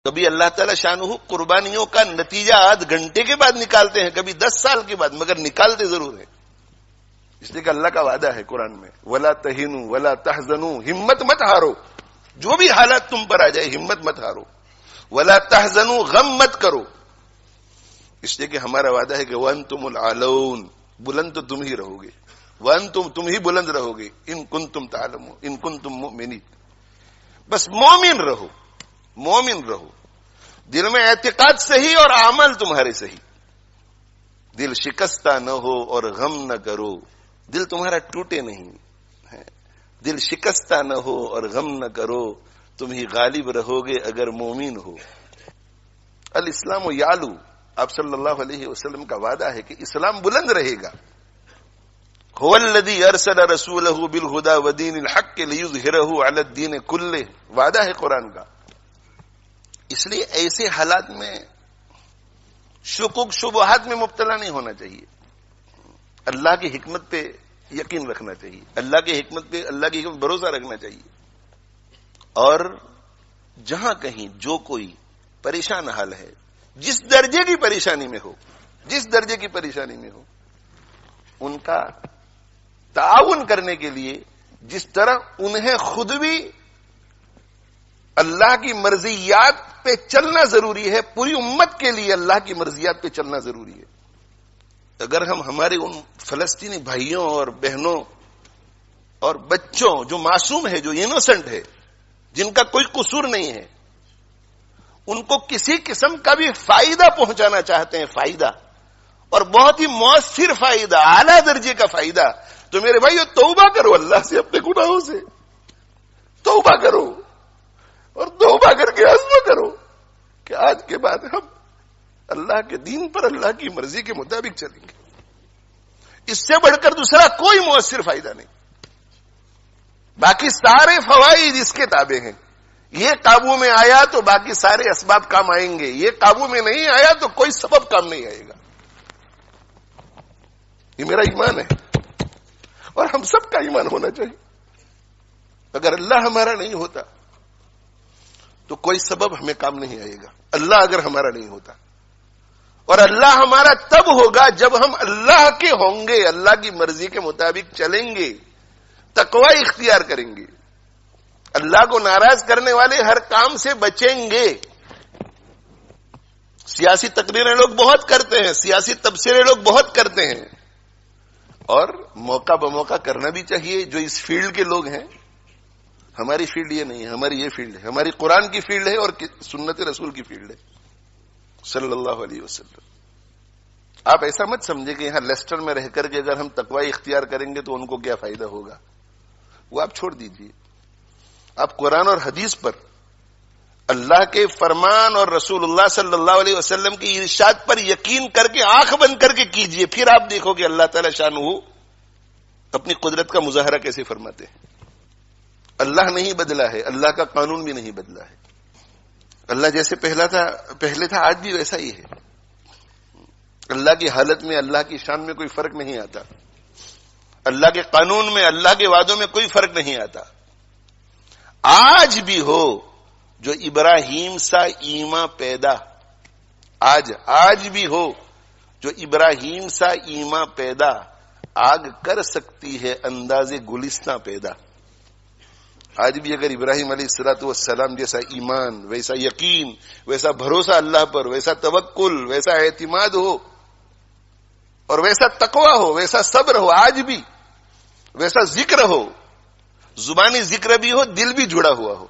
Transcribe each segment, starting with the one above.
کبھی اللہ تعالی شانہ قربانیوں کا نتیجہ آدھ گھنٹے کے بعد نکالتے ہیں، کبھی 10 سال کے بعد، مگر نکالتے ضرور ہیں. اس لیے کہ اللہ کا وعدہ ہے قرآن میں، وَلَا تَهِنُوا وَلَا تَحْزَنُوا، ہمت مت ہارو، جو بھی حالات تم پر آ جائے ہمت مت ہارو. وَلَا تَحْزَنُوا، غم مت کرو. اس لیے کہ ہمارا وعدہ ہے کہ وَأَنْتُمُ الْأَعْلَوْنَ، بلند تو تم ہی رہو گے. وَأَنْتُمْ، تم ہی بلند رہو گے. إِن كُنتُمْ تَعْلَمُونَ، إِن كُنتُمْ مُؤْمِنِينَ. بس مومن رہو، مومن رہو. دل میں اعتقاد صحیح اور عمل تمہارے صحیح. دل شکستہ نہ ہو اور غم نہ کرو. دل تمہارا ٹوٹے نہیں، دل شکستہ نہ ہو اور غم نہ کرو. تم ہی غالب رہو گے اگر مومن ہو. الاسلام یعلو، آپ صلی اللہ علیہ وسلم کا وعدہ ہے کہ اسلام بلند رہے گا. هو الذی ارسل رسولہ بالہدی ودین الحق لیظہرہ علی الدین کلہ، وعدہ ہے قرآن کا. اس لیے ایسے حالات میں شکوک شبہات میں مبتلا نہیں ہونا چاہیے. اللہ کی حکمت پہ یقین رکھنا چاہیے، اللہ کی حکمت پہ، اللہ کی حکمت بھروسہ رکھنا چاہیے. اور جہاں کہیں جو کوئی پریشان حال ہے، جس درجے کی پریشانی میں ہو، جس درجے کی پریشانی میں ہو، ان کا تعاون کرنے کے لیے جس طرح انہیں خود بھی اللہ کی مرضیات پہ چلنا ضروری ہے، پوری امت کے لیے اللہ کی مرضیات پہ چلنا ضروری ہے. اگر ہم ہمارے ان فلسطینی بھائیوں اور بہنوں اور بچوں جو معصوم ہے، جو انوسنٹ ہے، جن کا کوئی قصور نہیں ہے، ان کو کسی قسم کا بھی فائدہ پہنچانا چاہتے ہیں، فائدہ، اور بہت ہی مؤثر فائدہ، اعلیٰ درجے کا فائدہ، تو میرے بھائیو توبہ کرو اللہ سے، اپنے گناہوں سے توبہ کرو، اور توبہ کر کے عزم کرو کہ آج کے بعد ہم اللہ کے دین پر، اللہ کی مرضی کے مطابق چلیں گے. اس سے بڑھ کر دوسرا کوئی مؤثر فائدہ نہیں. باقی سارے فوائد اس کے تابع ہیں. یہ قابو میں آیا تو باقی سارے اسباب کام آئیں گے، یہ قابو میں نہیں آیا تو کوئی سبب کام نہیں آئے گا. یہ میرا ایمان ہے اور ہم سب کا ایمان ہونا چاہیے. اگر اللہ ہمارا نہیں ہوتا تو کوئی سبب ہمیں کام نہیں آئے گا. اللہ اگر ہمارا نہیں ہوتا، اور اللہ ہمارا تب ہوگا جب ہم اللہ کے ہوں گے، اللہ کی مرضی کے مطابق چلیں گے، تقوی اختیار کریں گے، اللہ کو ناراض کرنے والے ہر کام سے بچیں گے. سیاسی تقریریں لوگ بہت کرتے ہیں، سیاسی تبصرے لوگ بہت کرتے ہیں، اور موقع بموقع کرنا بھی چاہیے. جو اس فیلڈ کے لوگ ہیں، ہماری فیلڈ یہ نہیں ہے، ہماری یہ فیلڈ ہے، ہماری قرآن کی فیلڈ ہے اور سنت رسول کی فیلڈ ہے صلی اللہ علیہ وسلم. آپ ایسا مت سمجھے کہ یہاں لیسٹر میں رہ کر کے اگر ہم تقوی اختیار کریں گے تو ان کو کیا فائدہ ہوگا. وہ آپ چھوڑ دیجئے. آپ قرآن اور حدیث پر، اللہ کے فرمان اور رسول اللہ صلی اللہ علیہ وسلم کی ارشاد پر یقین کر کے آنکھ بند کر کے کیجئے. پھر آپ دیکھو کہ اللہ تعالی شانہ اپنی قدرت کا مظاہرہ کیسے فرماتے ہیں. اللہ نہیں بدلا ہے، اللہ کا قانون بھی نہیں بدلا ہے. اللہ جیسے پہلے تھا آج بھی ویسا ہی ہے. اللہ کی حالت میں، اللہ کی شان میں کوئی فرق نہیں آتا. اللہ کے قانون میں، اللہ کے وعدوں میں کوئی فرق نہیں آتا. آج بھی ہو جو ابراہیم سا ایمان پیدا، آج بھی ہو جو ابراہیم سا ایمان پیدا، آگ کر سکتی ہے انداز گلستہ پیدا. آج بھی اگر ابراہیم علیہ الصلوۃ والسلام جیسا ایمان، ویسا یقین، ویسا بھروسہ اللہ پر، ویسا توکل، ویسا اعتماد ہو، اور ویسا تقوی ہو، ویسا صبر ہو، آج بھی ویسا ذکر ہو، زبانی ذکر بھی ہو، دل بھی جڑا ہوا ہو،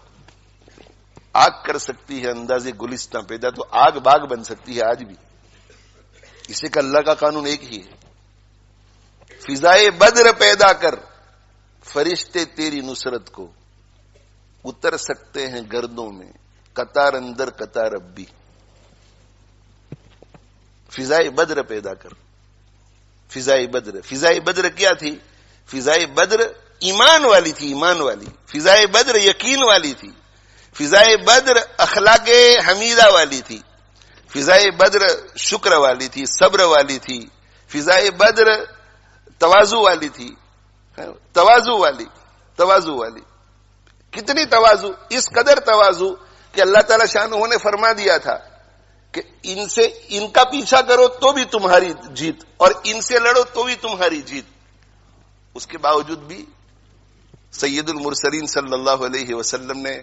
آگ کر سکتی ہے انداز گلستہ پیدا. تو آگ باغ بن سکتی ہے آج بھی. اسے کہ اللہ کا قانون ایک ہی ہے. فضائے بدر پیدا کر، فرشتے تیری نصرت کو اتر سکتے ہیں گردوں میں، قطار اندر قطار اب بھی. فضائے بدر پیدا کر. فضائے بدر کیا تھی؟ فضائے بدر ایمان والی تھی، ایمان والی. فضائے بدر یقین والی تھی. فضائے بدر اخلاق حمیدہ والی تھی. فضائے بدر شکر والی تھی، صبر والی تھی. فضائے بدر تواضع والی تھی، تواضع والی. کتنی تواضع؟ اس قدر تواضع کہ اللہ تعالی شانہ نے فرما دیا تھا کہ ان کا پیچھا کرو تو بھی تمہاری جیت اور ان سے لڑو تو بھی تمہاری جیت. اس کے باوجود بھی سید المرسلین صلی اللہ علیہ وسلم نے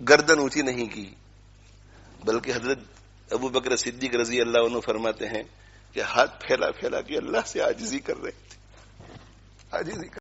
گردن اونچی نہیں کی، بلکہ حضرت ابو بکر صدیق رضی اللہ عنہ فرماتے ہیں کہ ہاتھ پھیلا پھیلا کے اللہ سے عاجزی کر رہے تھے، عاجزی کر